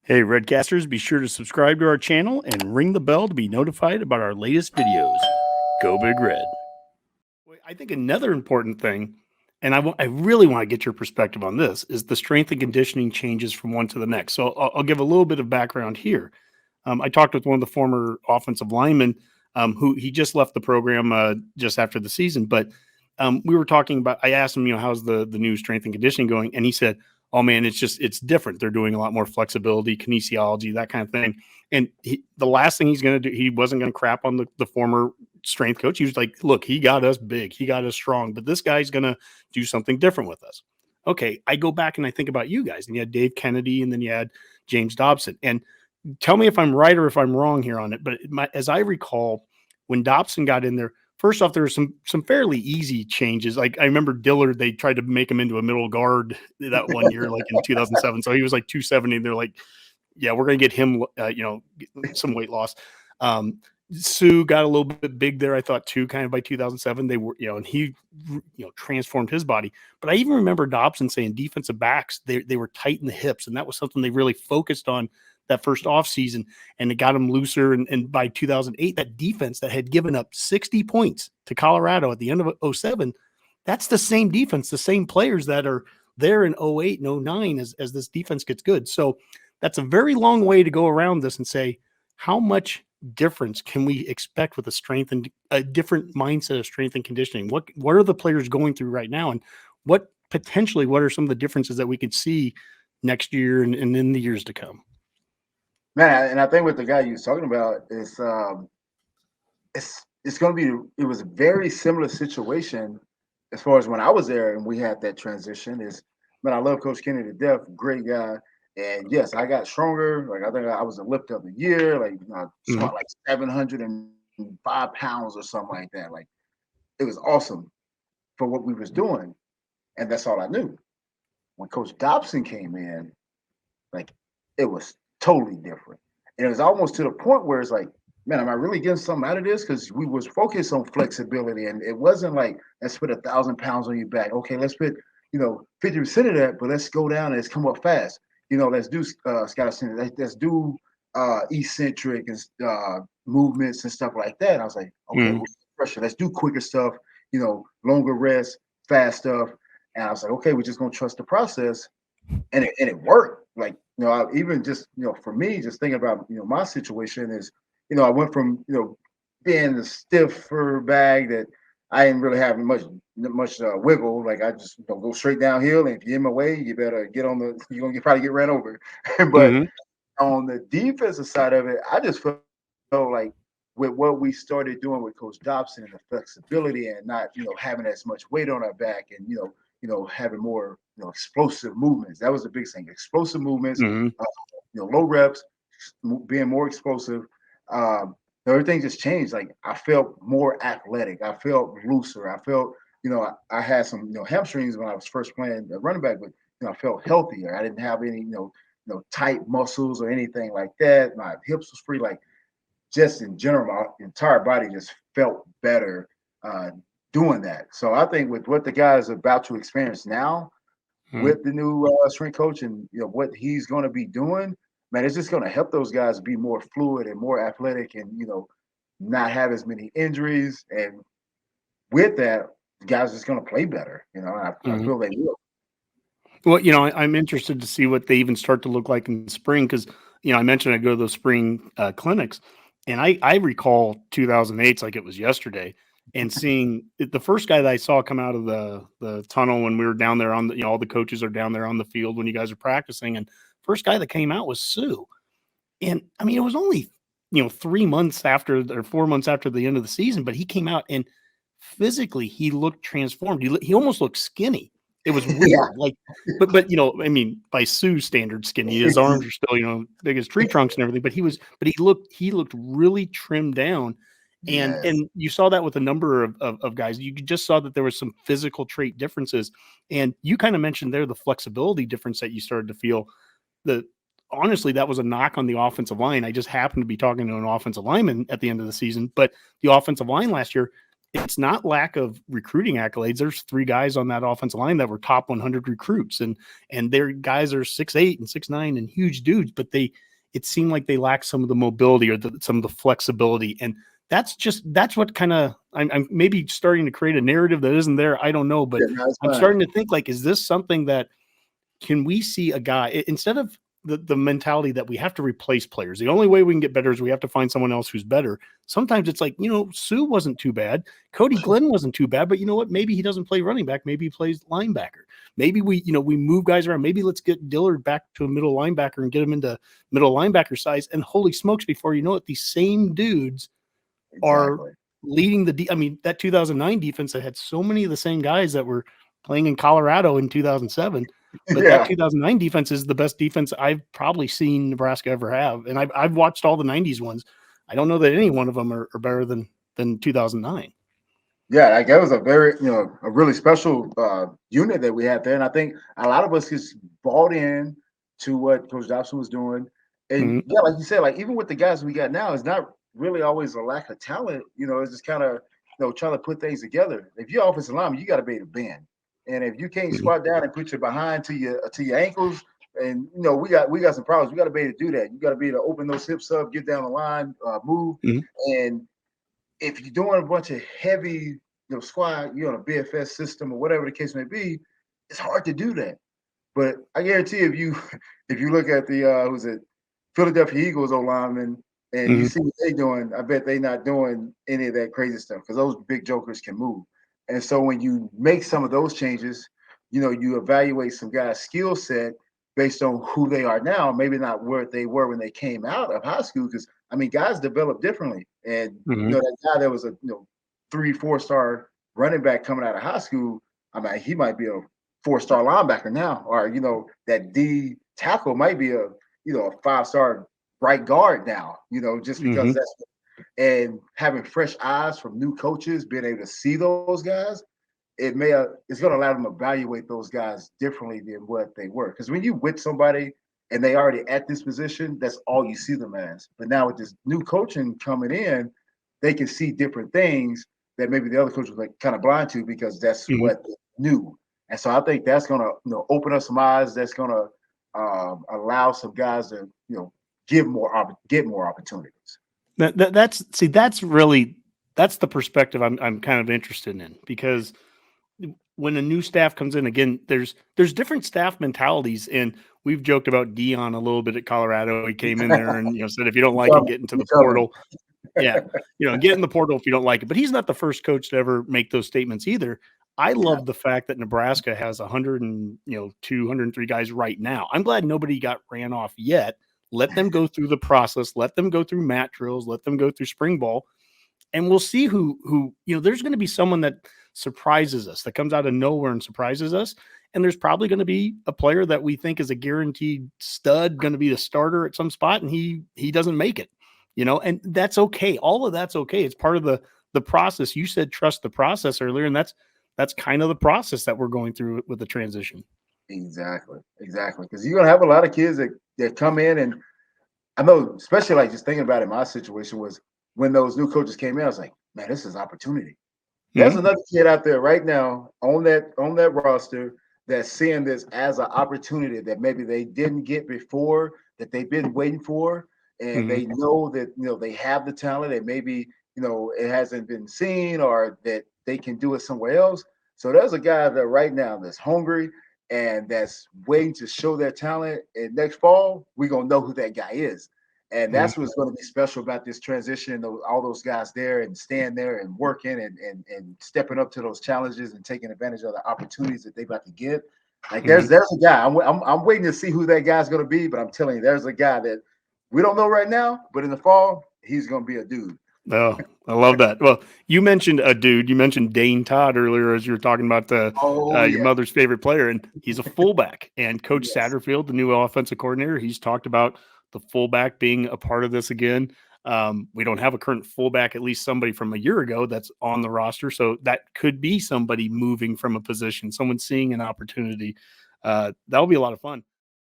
Hey, Redcasters, be sure to subscribe to our channel and ring the bell to be notified about our latest videos. Go Big Red. I think another important thing, and I really want to get your perspective on this, is the strength and conditioning changes from one to the next. So I'll give a little bit of background here. I talked with one of the former offensive linemen who he just left the program just after the season, but we were talking about. I asked him, how's the new strength and conditioning going, and he said, "Oh man, it's different. They're doing a lot more flexibility, kinesiology, that kind of thing." And the last thing he's going to do, he wasn't going to crap on the former strength coach. He was like, "Look, he got us big, he got us strong, but this guy's going to do something different with us." Okay, I go back and I think about you guys, and you had Dave Kennedy, and then you had James Dobson, and tell me if I'm right or if I'm wrong here on it. But as I recall, when Dobson got in there, first off, there were some fairly easy changes. Like I remember Dillard, they tried to make him into a middle guard that one year, like in 2007. So he was like 270. They're like, yeah, we're going to get him, some weight loss. Sue got a little bit big there, I thought, too, kind of by 2007. They were, and he, transformed his body. But I even remember Dobson saying defensive backs, they were tight in the hips. And that was something they really focused on that first offseason, and it got him looser. And by 2008, that defense that had given up 60 points to Colorado at the end of 07, that's the same defense, the same players that are there in 08 and 09 as this defense gets good. So that's a very long way to go around this and say, how much difference can we expect with a different mindset of strength and conditioning? What are the players going through right now? And what are some of the differences that we could see next year and in the years to come? Man, and I think what the guy you was talking about is it's going to be. It was a very similar situation as far as when I was there and we had that transition. Man, I love Coach Kennedy to death, great guy, and yes, I got stronger. Like I think I was a lift of the year, like squat like 705 pounds or something like that. Like it was awesome for what we was doing, and that's all I knew. When Coach Dobson came in, like it was totally different. And it was almost to the point where it's like, man, am I really getting something out of this? Because we was focused on flexibility, and it wasn't like let's put 1,000 pounds on your back. Okay, let's put 50% of that, but let's go down and let's come up fast. Let's do Scott. Let's do eccentric and movements and stuff like that. And I was like, okay, pressure. Let's do quicker stuff. Longer rest, fast stuff. And I was like, okay, we're just gonna trust the process, and it worked. Like I even just for me, just thinking about my situation is I went from being the stiffer bag that I didn't really have much wiggle. Like I just go straight downhill, and if you're in my way, you better get on the. You're gonna probably get ran over. But on the defensive side of it, I just felt like with what we started doing with Coach Dobson and the flexibility and not having as much weight on our back and having more explosive movements. That was the big thing: explosive movements, low reps, being more explosive. Everything just changed. Like I felt more athletic. I felt looser. I felt I had some hamstrings when I was first playing the running back, but I felt healthier. I didn't have any tight muscles or anything like that. My hips was free. Like just in general, my entire body just felt better doing that. So I think with what the guys are about to experience now with the new strength coach and what he's going to be doing, man, it's just going to help those guys be more fluid and more athletic and not have as many injuries. And with that, guys just going to play better. I feel they will. Well, I'm interested to see what they even start to look like in spring because, I mentioned I go to those spring clinics, and I recall 2008 like it was yesterday, and seeing the first guy that I saw come out of the tunnel when we were down there on the, all the coaches are down there on the field when you guys are practicing, and first guy that came out was Sue, and I mean it was only 3 months after or 4 months after the end of the season, but he came out and physically he looked transformed. He almost looked skinny. It was weird. Yeah. Like, but I mean, by Sue's standard skinny, his arms are still, big as tree trunks and everything, but he looked really trimmed down. And Yes. and you saw that with a number of guys. You just saw that there was some physical trait differences. And you kind of mentioned there the flexibility difference that you started to feel. Honestly, that was a knock on the offensive line. I just happened to be talking to an offensive lineman at the end of the season, but the offensive line last year, it's not lack of recruiting accolades. There's 3 guys on that offensive line that were top 100 recruits, and their guys are 6'8" and 6'9" and huge dudes, but it seemed like they lack some of the mobility or some of the flexibility. And that's what kind of, I'm maybe starting to create a narrative that isn't there. I don't know, but I'm starting to think, like, is this something that, can we see a guy, instead of the mentality that we have to replace players, the only way we can get better is we have to find someone else who's better. Sometimes it's like, Sue wasn't too bad. Cody Glenn wasn't too bad, but you know what? Maybe he doesn't play running back. Maybe he plays linebacker. Maybe we move guys around. Maybe let's get Dillard back to a middle linebacker and get him into middle linebacker size. And holy smokes, before you know it, these same dudes are leading that 2009 defense that had so many of the same guys that were playing in Colorado in 2007. But that 2009 defense is the best defense I've probably seen Nebraska ever have. And I've watched all the 90s ones. I don't know that any one of them are better than 2009. Yeah, like that was a very, a really special unit that we had there. And I think a lot of us just bought in to what Coach Dobson was doing. And yeah, like you said, like even with the guys we got now, it's not really always a lack of talent. It's just kind of, trying to put things together. If you're offensive lineman, you got to be able to bend. And if you can't squat down and put your behind to your ankles, and we got some problems. We got to be able to do that. You got to be able to open those hips up, get down the line, move. And if you're doing a bunch of heavy, squat, you're on a BFS system or whatever the case may be, it's hard to do that. But I guarantee if you look at the Philadelphia Eagles O lineman and you see what they're doing, I bet they're not doing any of that crazy stuff because those big jokers can move. And so when you make some of those changes, you evaluate some guys' skill set based on who they are now, maybe not where they were when they came out of high school. Because guys develop differently. And that guy that was a 3-4 star running back coming out of high school, he might be a 4-star linebacker now, or that D tackle might be a 5-star right guard now. Just because that's. And having fresh eyes from new coaches, being able to see those guys, it's going to allow them to evaluate those guys differently than what they were. Because when you with somebody and they already at this position, that's all you see them as. But now with this new coaching coming in, they can see different things that maybe the other coach was like kind of blind to because that's what they knew. And so I think that's going to open up some eyes. That's going to allow some guys to get more opportunities. That's the perspective I'm kind of interested in, because when a new staff comes in, again, there's different staff mentalities, and we've joked about Dion a little bit at Colorado. He came in there and said, if you don't like it, get into the portal. Yeah, get in the portal if you don't like it. But he's not the first coach to ever make those statements either. I love the fact that Nebraska has 103 guys right now. I'm glad nobody got ran off yet. Let them go through the process. Let them go through mat drills. Let them go through spring ball. And we'll see who there's going to be someone that surprises us, that comes out of nowhere and surprises us. And there's probably going to be a player that we think is a guaranteed stud, going to be the starter at some spot, and he doesn't make it, and that's okay. All of that's okay. It's part of the process. You said trust the process earlier, and that's kind of the process that we're going through with the transition. Exactly. Because you're going to have a lot of kids that come in, and I know, especially like just thinking about it, my situation was when those new coaches came in, I was like, man, this is opportunity. There's another kid out there right now on that roster that's seeing this as an opportunity that maybe they didn't get before, that they've been waiting for, and they know that they have the talent, and maybe it hasn't been seen, or that they can do it somewhere else. So there's a guy that right now that's hungry and that's waiting to show their talent. And next fall, we're gonna know who that guy is. And that's what's going to be special about this transition, all those guys there and staying there and working and stepping up to those challenges and taking advantage of the opportunities that they're about to get. Like there's a guy. I'm waiting to see who that guy's going to be, but I'm telling you, there's a guy that we don't know right now, but in the fall, he's going to be a dude. Oh, I love that. Well, you mentioned a dude. You mentioned Dane Todd earlier as you were talking about your mother's favorite player, and he's a fullback. And Coach Satterfield, the new offensive coordinator, he's talked about the fullback being a part of this again. We don't have a current fullback, at least somebody from a year ago that's on the roster. So that could be somebody moving from a position, someone seeing an opportunity. That'll be a lot of fun.